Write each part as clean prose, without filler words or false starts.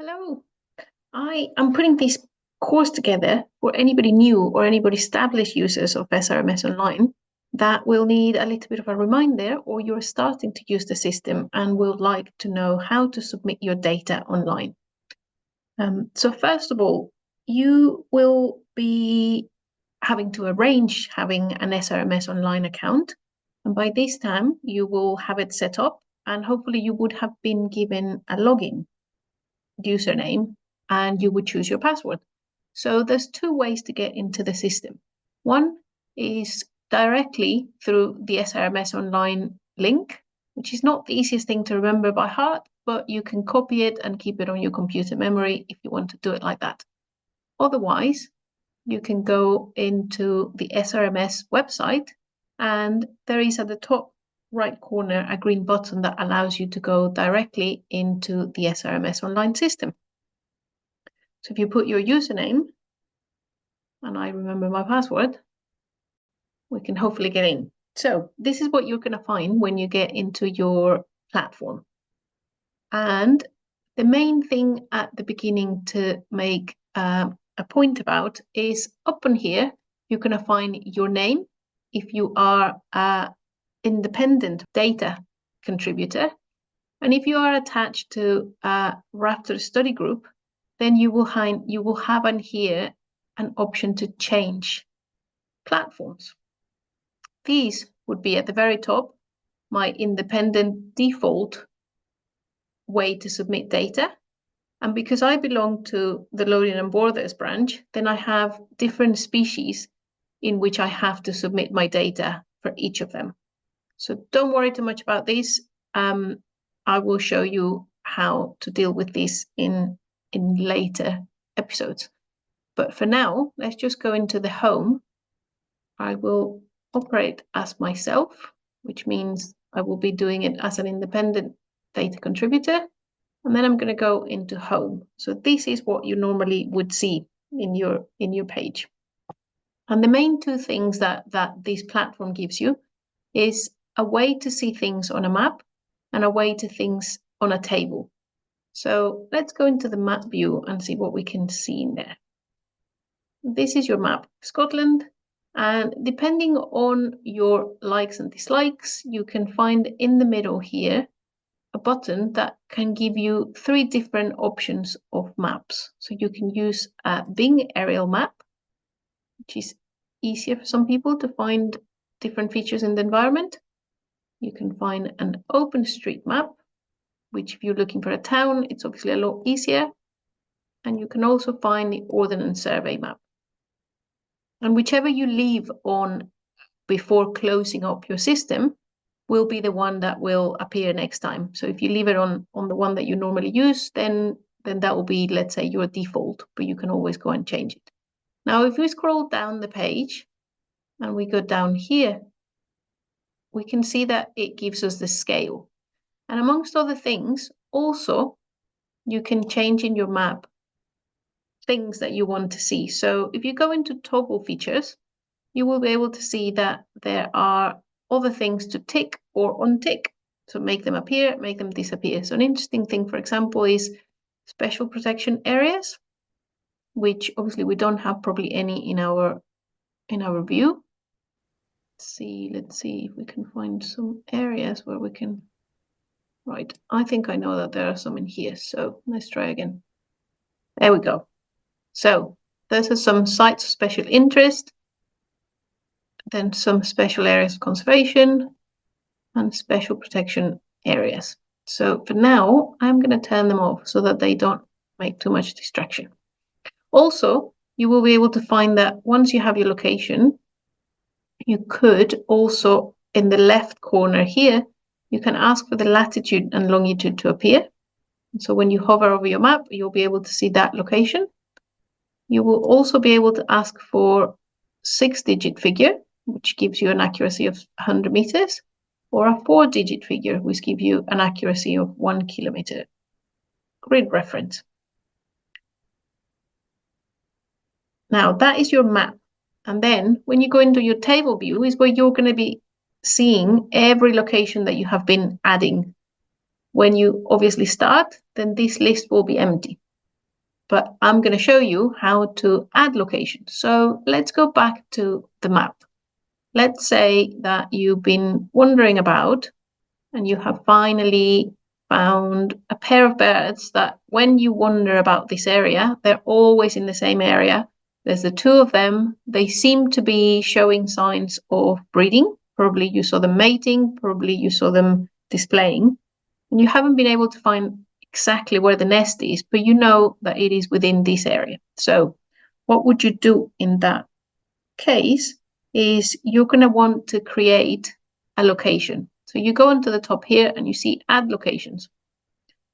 Hello, I am putting this course together for anybody new or anybody established users of SRMS Online that will need a little bit of a reminder, or you're starting to use the system and would like to know how to submit your data online. So first of all, you will be having to arrange having an SRMS Online account. And by this time, you will have it set up and hopefully you would have been given a login username and you would choose your password. So there's two ways to get into the system. One is directly through the SRMS Online link, which is not the easiest thing to remember by heart, but you can copy it and keep it on your computer memory if you want to do it like that. Otherwise, you can go into the SRMS website and there is at the top right corner a green button that allows you to go directly into the SRMS Online system. So if you put your username, and I remember my password, we can hopefully get in. So this is what you're going to find when you get into your platform. And the main thing at the beginning to make a point about is up on here, you're going to find your name if you are an independent data contributor. And if you are attached to a Raptor study group, then you will have on here an option to change platforms. These would be at the very top, my independent default way to submit data. And because I belong to the Loading and Borders branch, then I have different species in which I have to submit my data for each of them. So don't worry too much about this. I will show you how to deal with this in later episodes. But for now, let's just go into the home. I will operate as myself, which means I will be doing it as an independent data contributor. And then I'm going to go into home. So this is what you normally would see in your page. And the main two things that this platform gives you is a way to see things on a map and a way to things on a table. So let's go into the map view and see what we can see in there. This is your map of Scotland. And depending on your likes and dislikes, you can find in the middle here a button that can give you 3 different options of maps. So you can use a Bing aerial map, which is easier for some people to find different features in the environment. You can find an OpenStreetMap, which if you're looking for a town, it's obviously a lot easier. And you can also find the Ordnance Survey map. And whichever you leave on before closing up your system will be the one that will appear next time. So if you leave it on the one that you normally use, then that will be, let's say, your default, but you can always go and change it. Now, if we scroll down the page and we go down here, we can see that it gives us the scale. And amongst other things, also, you can change in your map things that you want to see. So if you go into toggle features, you will be able to see that there are other things to tick or untick. So make them appear, make them disappear. So an interesting thing, for example, is special protection areas, which obviously we don't have probably any in our view. Let's see if we can find some areas where we can. Right, I think I know that there are some in here. So let's try again. There we go. So those are some sites of special interest, then some special areas of conservation and special protection areas. So for now, I'm going to turn them off so that they don't make too much distraction. Also, you will be able to find that once you have your location, you could also, in the left corner here, you can ask for the latitude and longitude to appear. So when you hover over your map, you'll be able to see that location. You will also be able to ask for 6-digit figure, which gives you an accuracy of 100 meters, or a 4-digit figure, which gives you an accuracy of 1 kilometer. Grid reference. Now that is your map. And then when you go into your table view is where you're going to be seeing every location that you have been adding. When you obviously start, then this list will be empty. but I'm going to show you how to add locations. So let's go back to the map. Let's say that you've been wondering about and you have finally found a pair of birds that when you wonder about this area, they're always in the same area. There's the two of them. They seem to be showing signs of breeding. Probably you saw them mating, probably you saw them displaying. And you haven't been able to find exactly where the nest is, but you know that it is within this area. So what would you do in that case is you're going to want to create a location. So you go onto the top here and you see add locations.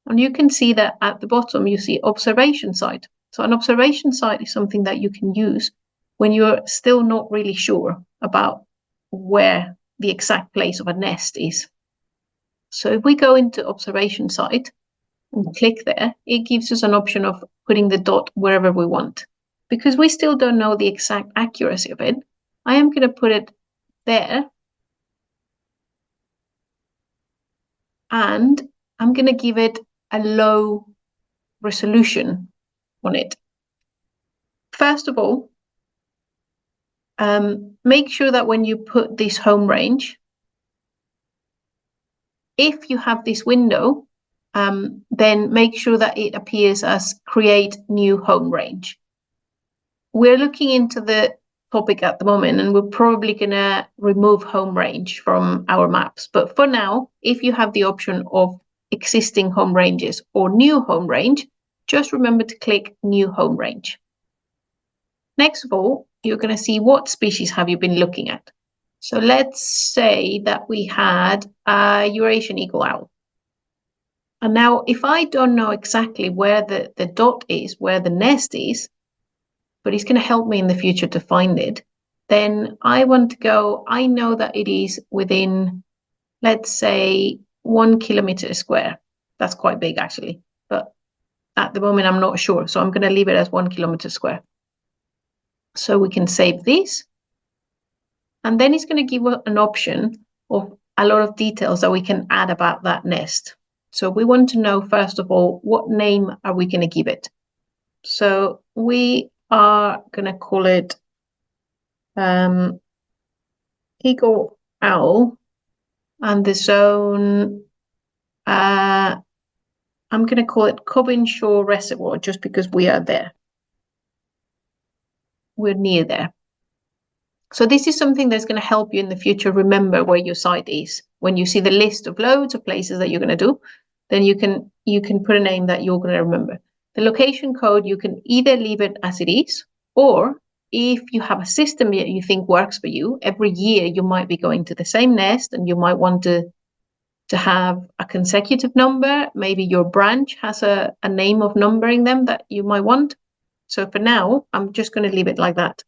And you can see that at the bottom you see observation site. So an observation site is something that you can use when you're still not really sure about where the exact place of a nest is. So if we go into observation site and click there, it gives us an option of putting the dot wherever we want. Because we still don't know the exact accuracy of it, I am going to put it there. And I'm going to give it a low resolution on it. First of all, make sure that when you put this home range, if you have this window, then make sure that it appears as create new home range. We're looking into the topic at the moment and we're probably going to remove home range from our maps. But for now, if you have the option of existing home ranges or new home range, just remember to click new home range. Next of all, you're going to see what species have you been looking at. So let's say that we had a Eurasian eagle owl. And now if I don't know exactly where the dot is, where the nest is, but it's going to help me in the future to find it, then I want to go, I know that it is within, let's say, 1 kilometer square. That's quite big actually, but at the moment I'm not sure. So I'm going to leave it as 1 kilometer square. So we can save this. And then it's going to give us an option of a lot of details that we can add about that nest. So we want to know, first of all, what name are we going to give it? So we are going to call it eagle owl, and the zone, I'm going to call it Cobbin Shore Reservoir just because we are there. We're near there. So this is something that's going to help you in the future remember where your site is. When you see the list of loads of places that you're going to do, then you can put a name that you're going to remember. The location code, you can either leave it as it is, or if you have a system that you think works for you, every year you might be going to the same nest and you might want to have a consecutive number. Maybe your branch has a name of numbering them that you might want. So for now, I'm just going to leave it like that.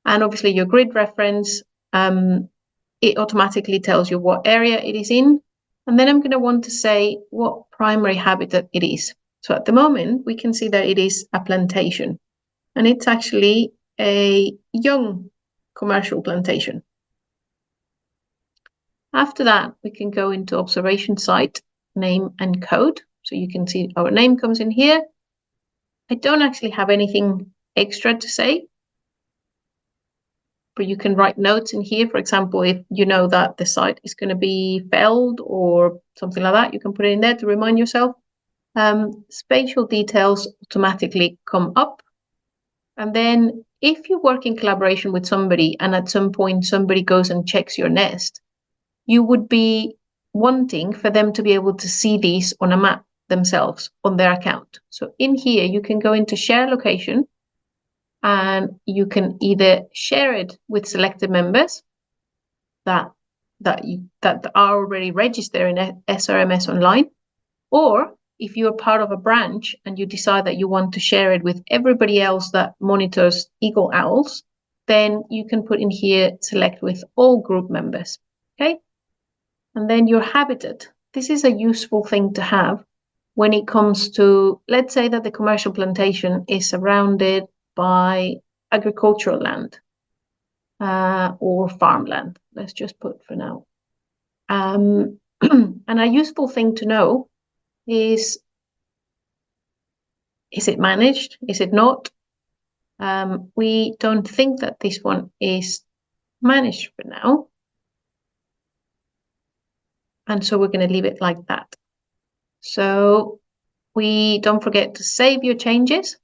And obviously your grid reference, it automatically tells you what area it is in. And then I'm going to want to say what primary habitat it is. So at the moment, we can see that it is a plantation. And it's actually a young commercial plantation. After that, we can go into observation site, name and code. So you can see our name comes in here. I don't actually have anything extra to say, but you can write notes in here. For example, if you know that the site is going to be felled or something like that, you can put it in there to remind yourself. Spatial details automatically come up. And then if you work in collaboration with somebody and at some point somebody goes and checks your nest, you would be wanting for them to be able to see these on a map themselves on their account. So in here, you can go into share location and you can either share it with selected members that are already registered in SRMS Online, or if you're part of a branch and you decide that you want to share it with everybody else that monitors eagle owls, then you can put in here, select with all group members, okay? And then your habitat. This is a useful thing to have when it comes to, let's say that the commercial plantation is surrounded by agricultural land or farmland. Let's just put for now. And a useful thing to know is Is it managed? Is it not? We don't think that this one is managed for now. And so we're going to leave it like that. So we don't forget to save your changes.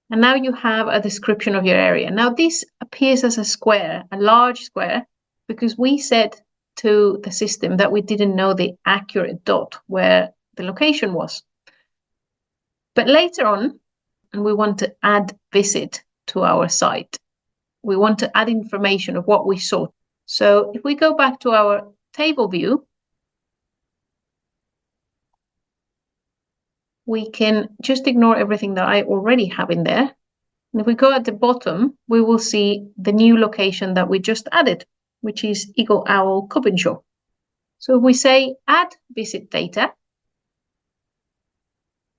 And now you have a description of your area. Now this appears as a square, a large square, because we said to the system that we didn't know the accurate dot where the location was. But later on, and we want to add visit to our site. We want to add information of what we saw. So if we go back to our table view, we can just ignore everything that I already have in there. And if we go at the bottom, we will see the new location that we just added, which is Eagle Owl Cobbenshaw. So if we say add visit data,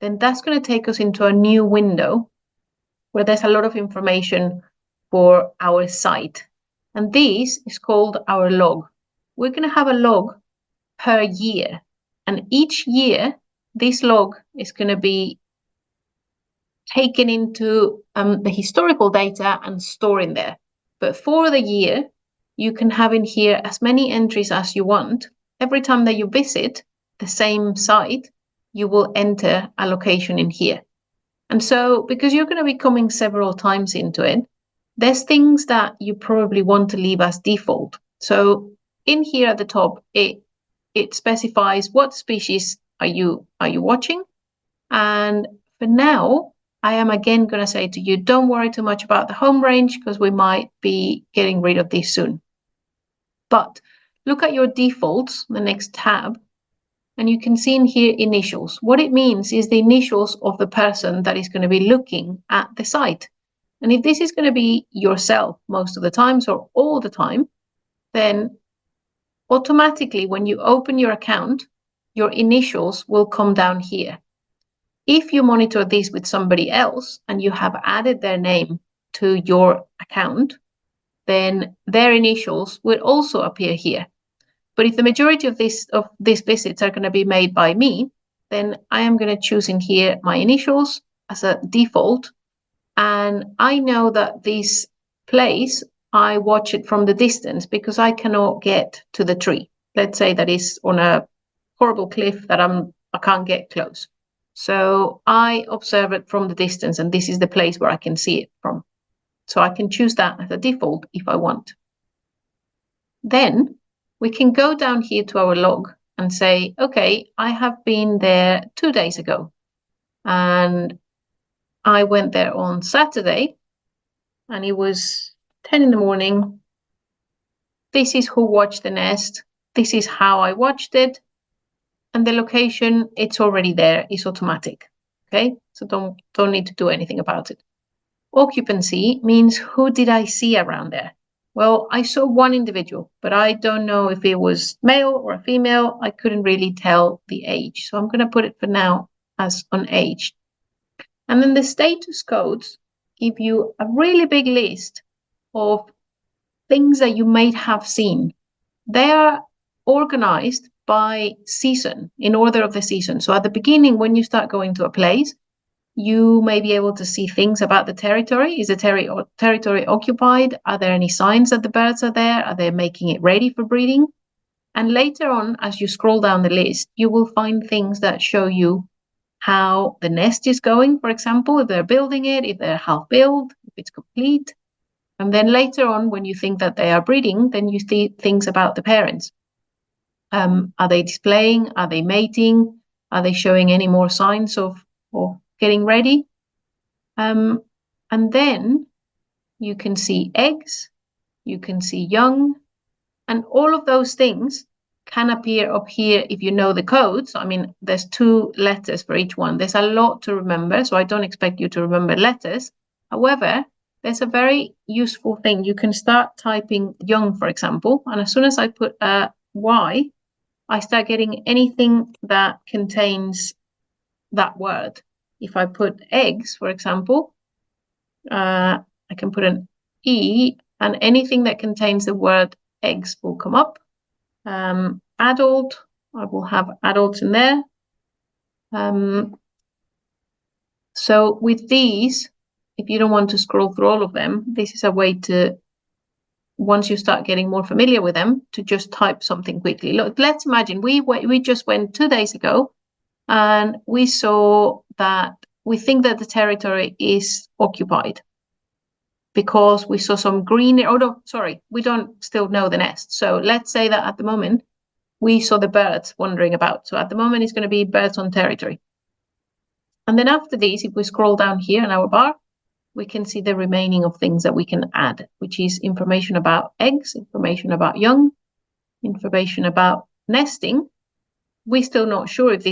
then that's going to take us into a new window where there's a lot of information for our site. And this is called our log. We're going to have a log per year. And each year, this log is going to be taken into the historical data and stored in there. But for the year, you can have in here as many entries as you want. Every time that you visit the same site, you will enter a location in here. And so because you're going to be coming several times into it, there's things that you probably want to leave as default. So in here at the top, it specifies what species are you watching. And for now, I am again going to say to you, don't worry too much about the home range because we might be getting rid of this soon. But look at your defaults, the next tab, and you can see in here initials. What it means is the initials of the person that is going to be looking at the site. And if this is going to be yourself most of the times or all the time, then automatically when you open your account, your initials will come down here. If you monitor this with somebody else and you have added their name to your account, then their initials will also appear here. But if the majority of these visits are going to be made by me, then I am going to choose in here my initials as a default. And I know that this place, I watch it from the distance because I cannot get to the tree. Let's say that is on a horrible cliff that I can't get close. So I observe it from the distance, and this is the place where I can see it from. So I can choose that as a default if I want. Then we can go down here to our log and say, okay, I have been there 2 days ago. And I went there on Saturday, and it was 10 in the morning. This is who watched the nest. This is how I watched it. And the location, it's already there, it's automatic. Okay, so don't need to do anything about it. Occupancy means who did I see around there? Well, I saw one individual, but I don't know if it was male or a female. I couldn't really tell the age. So I'm going to put it for now as unaged. And then the status codes give you a really big list of things that you might have seen. They are organized by season, in order of the season. So at the beginning, when you start going to a place, you may be able to see things about the territory. Is the territory occupied? Are there any signs that the birds are there? Are they making it ready for breeding? And later on, as you scroll down the list, you will find things that show you how the nest is going, for example, if they're building it, if they're half built, if it's complete. And then later on, when you think that they are breeding, then you see things about the parents. Are they displaying? Are they mating? Are they showing any more signs of getting ready? And then you can see eggs, you can see young, and all of those things can appear up here if you know the codes. I mean, there's 2 letters for each one. There's a lot to remember, so I don't expect you to remember letters. However, there's a very useful thing. You can start typing young, for example, and as soon as I put a Y, I start getting anything that contains that word. If I put eggs, for example, I can put an E, and anything that contains the word eggs will come up. Adult, I will have adults in there. So with these, if you don't want to scroll through all of them, this is a way to, once you start getting more familiar with them, to just type something quickly. Look, let's imagine we just went 2 days ago and we saw that we think that the territory is occupied because we saw some green, oh no, sorry, we don't still know the nest. So let's say that at the moment we saw the birds wandering about. So at the moment it's going to be birds on territory. And then after these, if we scroll down here in our bar, we can see the remaining of things that we can add, which is information about eggs, information about young, information about nesting. We're still not sure if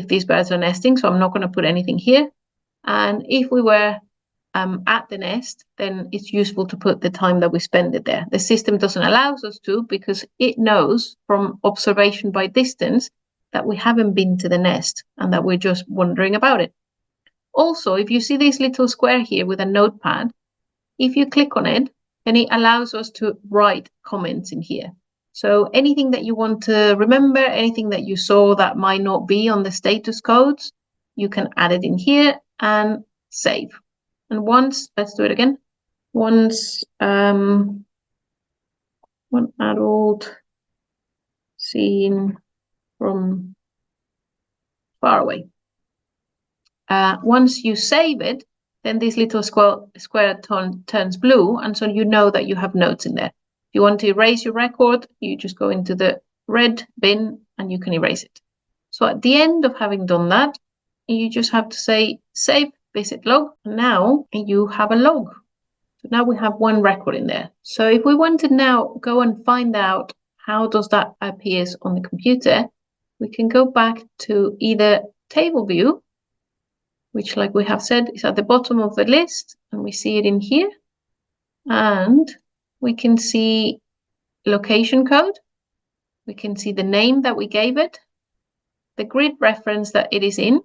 these birds are nesting, so I'm not going to put anything here. And if we were at the nest, then it's useful to put the time that we spend it there. The system doesn't allow us to because it knows from observation by distance that we haven't been to the nest and that we're just wondering about it. Also, if you see this little square here with a notepad, if you click on it, then it allows us to write comments in here. So anything that you want to remember, anything that you saw that might not be on the status codes, you can add it in here and save. And once, let's do it again. Once one adult seen from far away. Once you save it, then this little square turns blue, and so you know that you have notes in there. If you want to erase your record, you just go into the red bin and you can erase it. So at the end of having done that, you just have to say save visit log. Now you have a log. So now we have one record in there. So if we want to now go and find out how does that appears on the computer, we can go back to either table view, which, like we have said, is at the bottom of the list, and we see it in here. And we can see location code. We can see the name that we gave it, the grid reference that it is in.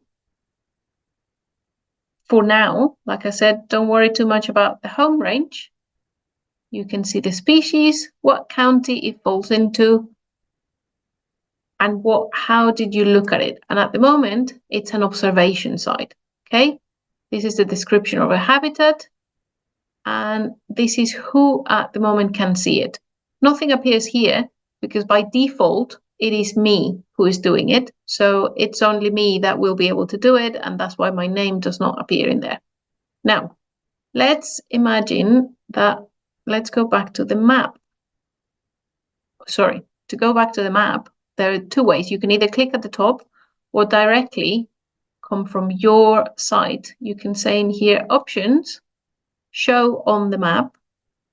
For now, like I said, don't worry too much about the home range. You can see the species, what county it falls into, and how did you look at it. And at the moment, it's an observation site. Okay, this is the description of a habitat, and this is who at the moment can see it. Nothing appears here because by default, it is me who is doing it. So it's only me that will be able to do it, and that's why my name does not appear in there. Now, let's imagine that, let's go back to the map. Sorry, to go back to the map, there are two ways. You can either click at the top or directly come from your site. You can say in here, options, show on the map,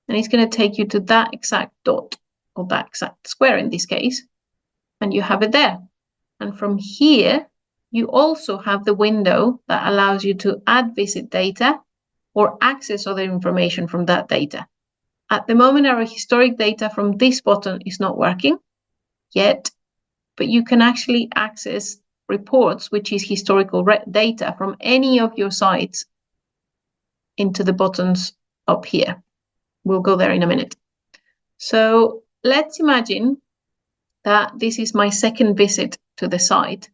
and it's going to take you to that exact dot, or that exact square in this case, and you have it there. And from here, you also have the window that allows you to add visit data or access other information from that data. At the moment, our historic data from this button is not working yet, but you can actually access reports, which is historical data from any of your sites, into the buttons up here. We'll go there in a minute. So let's imagine that this is my second visit to the site.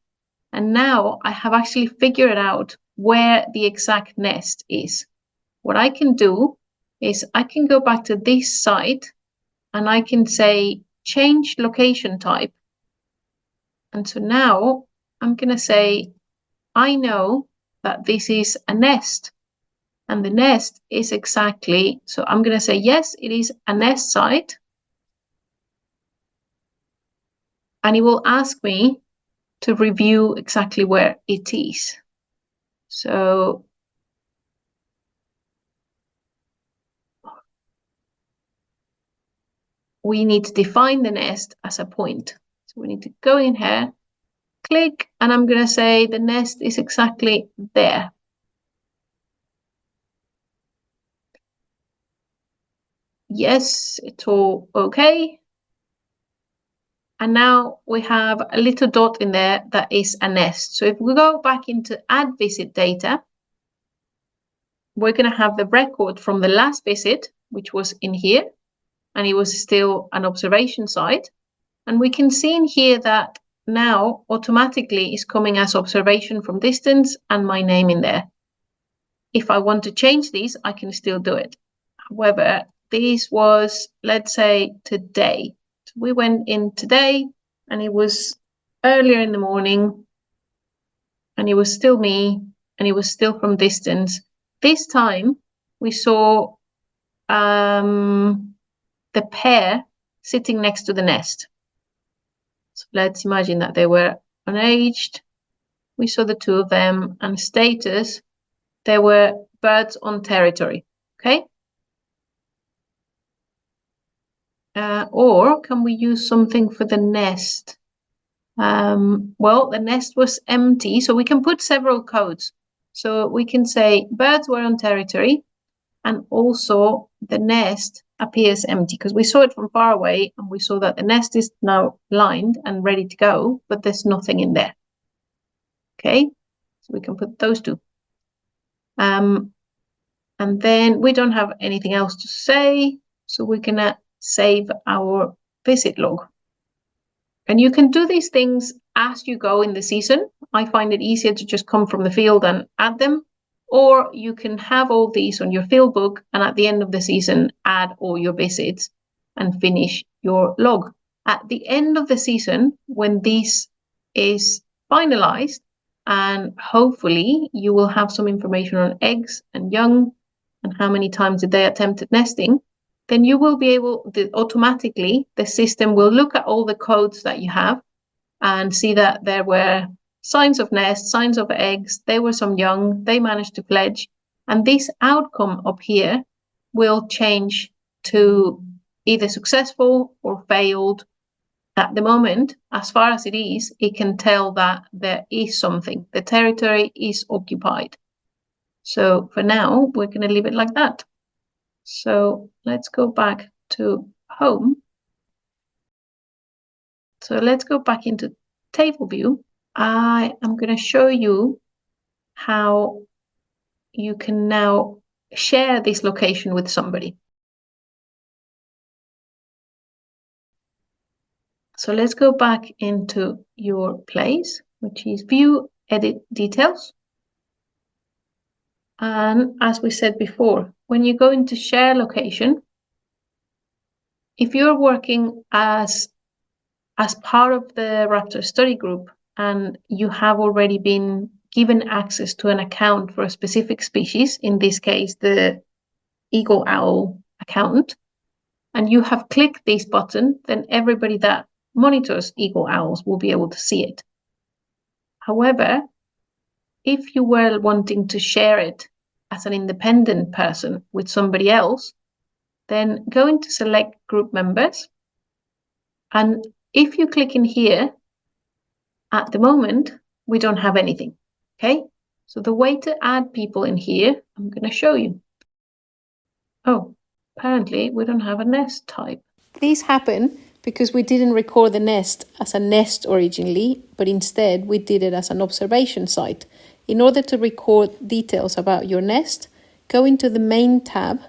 And now I have actually figured out where the exact nest is. What I can do is I can go back to this site and I can say change location type. And so now I'm going to say, I know that this is a nest. And the nest is exactly, so I'm going to say, yes, it is a nest site. And it will ask me to review exactly where it is. So we need to define the nest as a point. So we need to go in here, click, and I'm going to say the nest is exactly there. Yes, it's all okay. And now we have a little dot in there that is a nest. So if we go back into add visit data, we're going to have the record from the last visit, which was in here, and it was still an observation site. And we can see in here that now automatically is coming as observation from distance and my name in there. if I want to change these, I can still do it. However, this was, let's say, today. So we went in today and it was earlier in the morning and it was still me and it was still from distance. This time we saw the pair sitting next to the nest. So let's imagine that they were unaged. We saw the two of them, and status, they were birds on territory, okay? Or can we use something for the nest? Well, the nest was empty, so we can put several codes. So we can say birds were on territory, and also the nest appears empty because we saw it from far away and we saw that the nest is now lined and ready to go, but there's nothing in there. Okay, so we can put those two. And then we don't have anything else to say, so we're gonna save our visit log. And you can do these things as you go in the season. I find it easier to just come from the field and add them, or you can have all these on your field book and at the end of the season add all your visits and finish your log. At the end of the season, when this is finalized, and hopefully you will have some information on eggs and young and how many times did they attempted nesting, then you will be able to automatically, the system will look at all the codes that you have and see that there were signs of nests, signs of eggs, there were some young, they managed to fledge, and this outcome up here will change to either successful or failed. At the moment, as far as it is, it can tell that there is something, the territory is occupied. So for now, we're going to leave it like that. So let's go back to home. So let's go back into table view. I am going to show you how you can now share this location with somebody. So let's go back into your place, which is view, edit details. And as we said before, when you go into share location, if you're working as part of the Raptor study group and you have already been given access to an account for a specific species, in this case, the eagle owl account, and you have clicked this button, then everybody that monitors eagle owls will be able to see it. However, if you were wanting to share it as an independent person with somebody else, then go into select group members. And if you click in here, at the moment, we don't have anything, okay? So the way to add people in here, I'm going to show you. Oh, apparently we don't have a nest type. These happen because we didn't record the nest as a nest originally, but instead we did it as an observation site. In order to record details about your nest, go into the main tab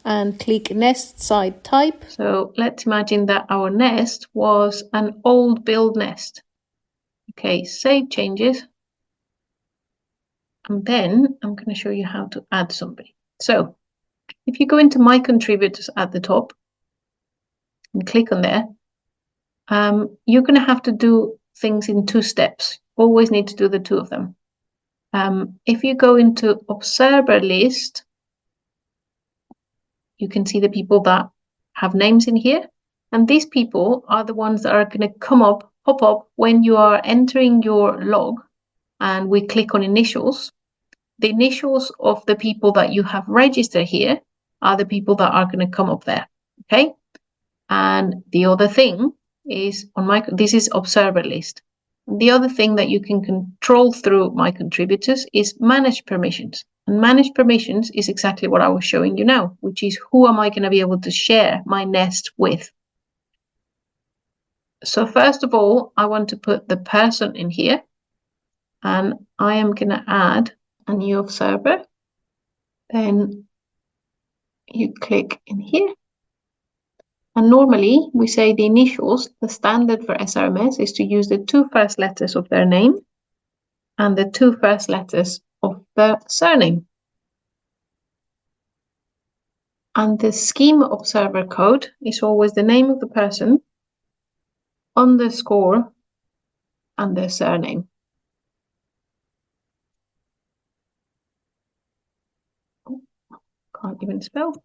and click nest site type. So let's imagine that our nest was an old build nest. Okay, save changes. And then I'm going to show you how to add somebody. So if you go into my contributors at the top and click on there, you're going to have to do things in 2 steps. Always need to do the 2 of them. If you go into observer list, you can see the people that have names in here. And these people are the ones that are going to pop up when you are entering your log and we click on initials. The initials of the people that you have registered here are the people that are going to come up there, okay? And the other thing is this is observer list. The other thing that you can control through my contributors is manage permissions. And manage permissions is exactly what I was showing you now, which is who am I going to be able to share my nest with. So first of all, I want to put the person in here, and I am going to add a new observer. Then you click in here. And normally we say the initials, the standard for SRMS is to use the 2 first letters of their name and the 2 first letters of the surname. And the schema observer code is always the name of the person, underscore, and their surname. Can't even spell.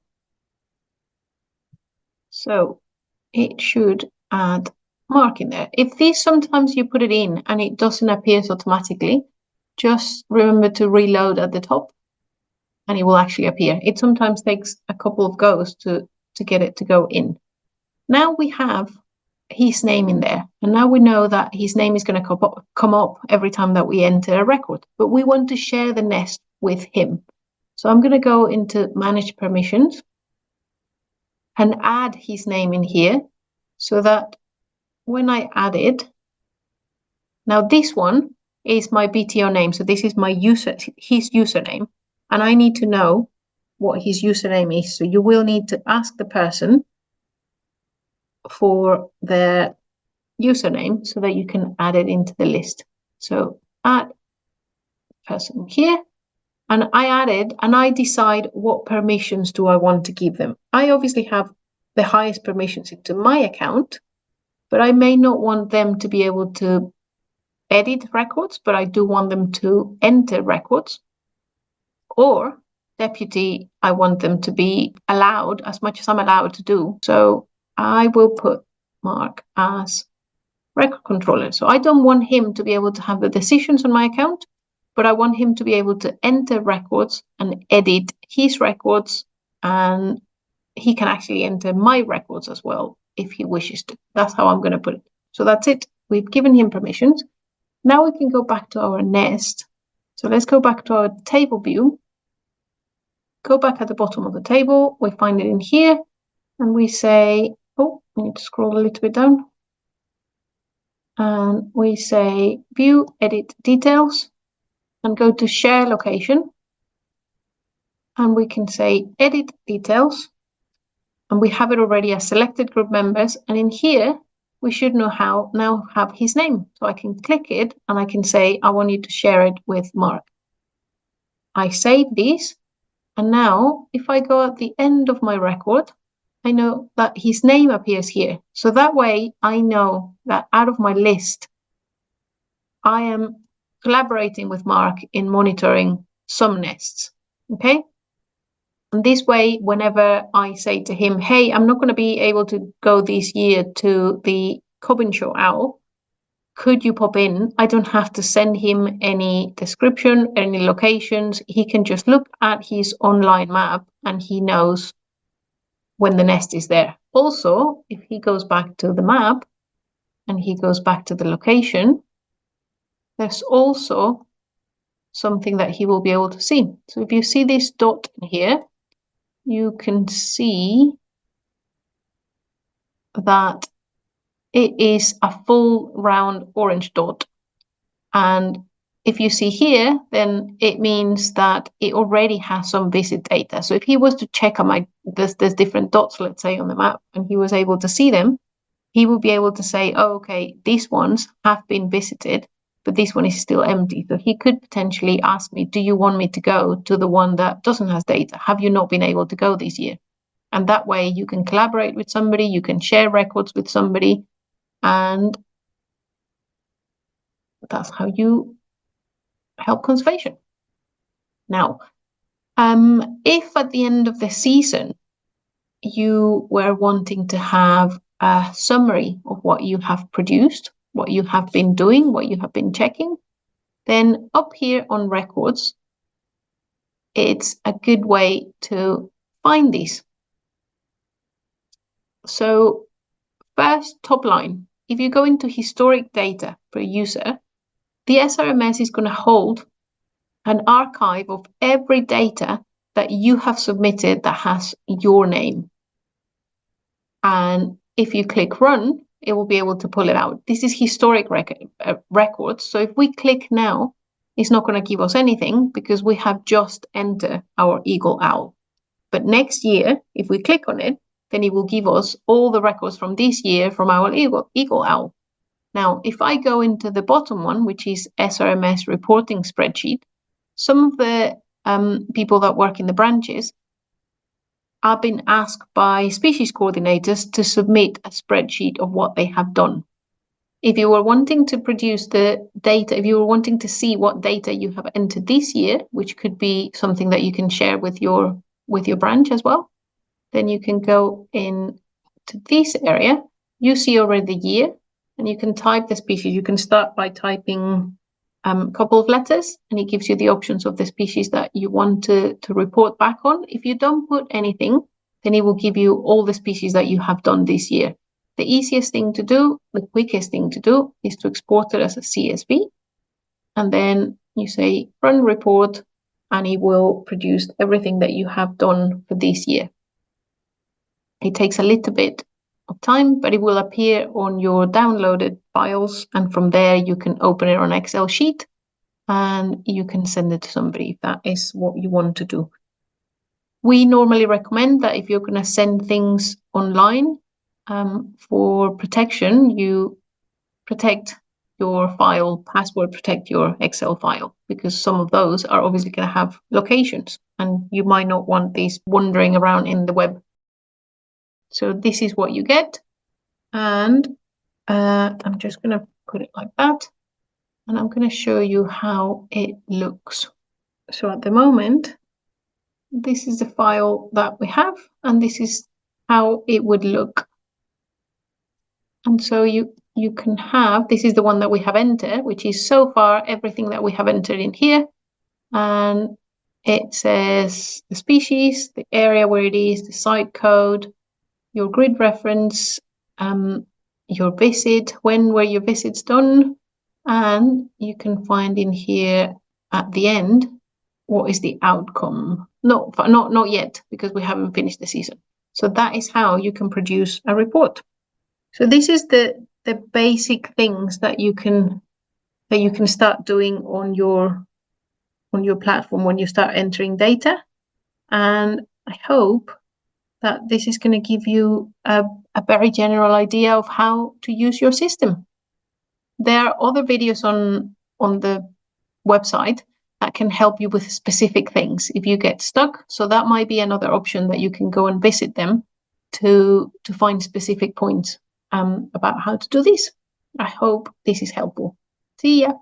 So it should add Mark in there. If this sometimes you put it in and it doesn't appear automatically, just remember to reload at the top and it will actually appear. It sometimes takes a couple of goes to get it to go in. Now we have his name in there, and now we know that his name is going to come up every time that we enter a record, but we want to share the nest with him. So I'm going to go into manage permissions and add his name in here so that when I add it, now this one is my BTO name. So this is my his username, and I need to know what his username is. So you will need to ask the person for their username so that you can add it into the list. So add person here, and I added, and I decide what permissions do I want to give them. I obviously have the highest permissions into my account, but I may not want them to be able to edit records, but I do want them to enter records. Or deputy, I want them to be allowed as much as I'm allowed to do. So I will put Mark as record controller. So I don't want him to be able to have the decisions on my account, but I want him to be able to enter records and edit his records, and he can actually enter my records as well if he wishes to. That's how I'm going to put it. So that's it. We've given him permissions. Now we can go back to our nest. So let's go back to our table view. Go back at the bottom of the table. We find it in here, and we say, oh, we need to scroll a little bit down. And we say view, edit details, and go to share location. And we can say edit details. And we have it already as selected group members. And in here, we should know how now have his name. So I can click it and I can say, I want you to share it with Mark. I save this. And now if I go at the end of my record, I know that his name appears here. So that way I know that out of my list, I am collaborating with Mark in monitoring some nests. Okay. And this way, whenever I say to him, hey, I'm not going to be able to go this year to the Cobinshaw Owl, could you pop in? I don't have to send him any description, any locations. He can just look at his online map and he knows when the nest is there. Also, if he goes back to the map and he goes back to the location, there's also something that he will be able to see. So if you see this dot in here, you can see that it is a full round orange dot. And if you see here, then it means that it already has some visit data. So if he was to check on there's different dots, let's say, on the map, and he was able to see them, he will be able to say, oh, okay, these ones have been visited, but this one is still empty. So he could potentially ask me, do you want me to go to the one that doesn't have data? Have you not been able to go this year? And that way you can collaborate with somebody, you can share records with somebody, and that's how you help conservation. Now, if at the end of the season you were wanting to have a summary of what you have produced, what you have been doing, what you have been checking, then up here on records, it's a good way to find these. So first, top line, if you go into historic data per user, the SRMS is going to hold an archive of every data that you have submitted that has your name. And if you click run, it will be able to pull it out. This is historic records. So if we click now, it's not going to give us anything because we have just entered our Eagle Owl. But next year, if we click on it, then it will give us all the records from this year from our Eagle Owl. Now, if I go into the bottom one, which is SRMS reporting spreadsheet, some of the people that work in the branches are being asked by species coordinators to submit a spreadsheet of what they have done. If you were wanting to produce the data, if you were wanting to see what data you have entered this year, which could be something that you can share with your branch as well, then you can go in to this area. You see already the year, and you can type the species. You can start by typing a couple of letters, and it gives you the options of the species that you want to report back on. If you don't put anything, then it will give you all the species that you have done this year. The easiest thing to do, the quickest thing to do, is to export it as a CSV, and then you say run report, and it will produce everything that you have done for this year. It takes a little bit of time, but it will appear on your downloaded files, and from there you can open it on an Excel sheet and you can send it to somebody if that is what you want to do. We normally recommend that if you're going to send things online, for protection, you protect your file, password protect your Excel file, because some of those are obviously going to have locations and you might not want these wandering around in the web. So this is what you get, and I'm just going to put it like that, and I'm going to show you how it looks. So at the moment, this is the file that we have, and this is how it would look. And so you can have, this is the one that we have entered, which is so far everything that we have entered in here. And it says the species, the area where it is, the site code, your grid reference, your visit, when were your visits done, and you can find in here at the end what is the outcome. Not yet, because we haven't finished the season. So that is how you can produce a report. So this is the basic things that you can start doing on your platform when you start entering data. And I hope that this is going to give you a very general idea of how to use your system. There are other videos on the website that can help you with specific things if you get stuck. So that might be another option, that you can go and visit them to find specific points about how to do this. I hope this is helpful. See ya.